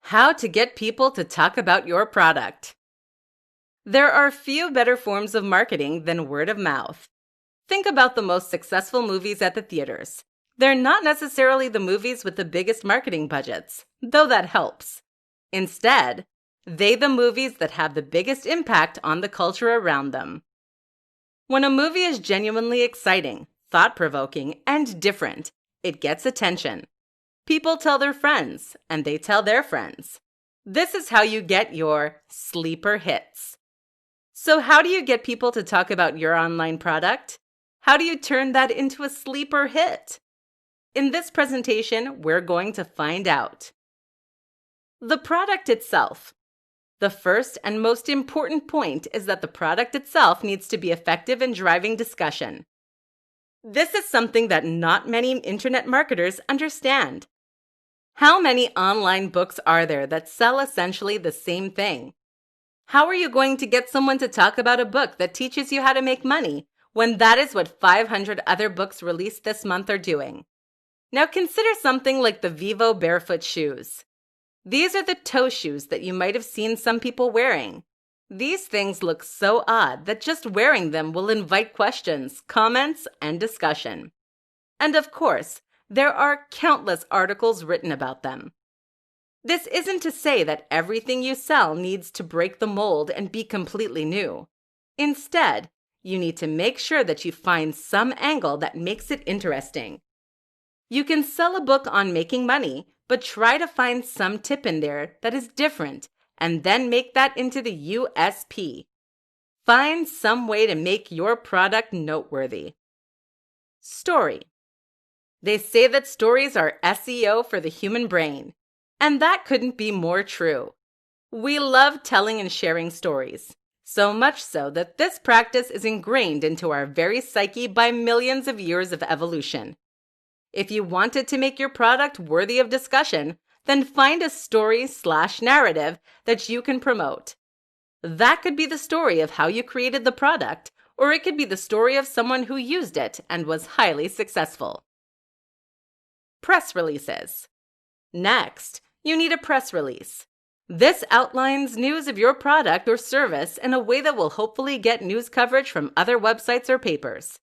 How to get people to talk about your product. There are few better forms of marketing than word of mouth. Think about the most successful movies at the theaters. They're not necessarily the movies with the biggest marketing budgets, though that helps. Instead, they're the movies that have the biggest impact on the culture around them. When a movie is genuinely exciting, thought-provoking, and different, it gets attention. People tell their friends, and they tell their friends. This is how you get your sleeper hits. So how do you get people to talk about your online product? How do you turn that into a sleeper hit? In this presentation, we're going to find out. The product itself. The first and most important point is that the product itself needs to be effective in driving discussion. This is something that not many internet marketers understand. How many online books are there that sell essentially the same thing? How are you going to get someone to talk about a book that teaches you how to make money when that is what 500 other books released this month are doing? Now consider something like the Vivo barefoot shoes. These are the toe shoes that you might have seen some people wearing. These things look so odd that just wearing them will invite questions, comments, and discussion. And of course, there are countless articles written about them. This isn't to say that everything you sell needs to break the mold and be completely new. Instead, you need to make sure that you find some angle that makes it interesting. You can sell a book on making money, but try to find some tip in there that is different and then make that into the USP. Find some way to make your product noteworthy. Story. They say that stories are SEO for the human brain, and that couldn't be more true. We love telling and sharing stories, so much so that this practice is ingrained into our very psyche by millions of years of evolution. If you wanted to make your product worthy of discussion, then find a story/narrative that you can promote. That could be the story of how you created the product, or it could be the story of someone who used it and was highly successful. Press releases. Next, you need a press release. This outlines news of your product or service in a way that will hopefully get news coverage from other websites or papers.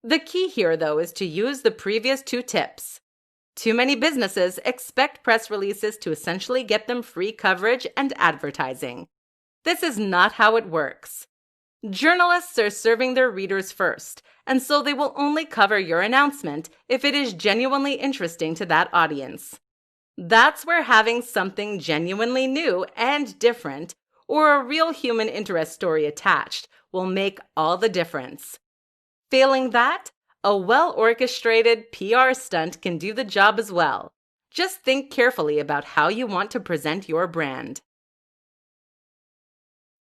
The key here, though, is to use the previous two tips. Too many businesses expect press releases to essentially get them free coverage and advertising. This is not how it works. Journalists are serving their readers first, and so they will only cover your announcement if it is genuinely interesting to that audience. That's where having something genuinely new and different, or a real human interest story attached, will make all the difference. Failing that, a well-orchestrated PR stunt can do the job as well. Just think carefully about how you want to present your brand.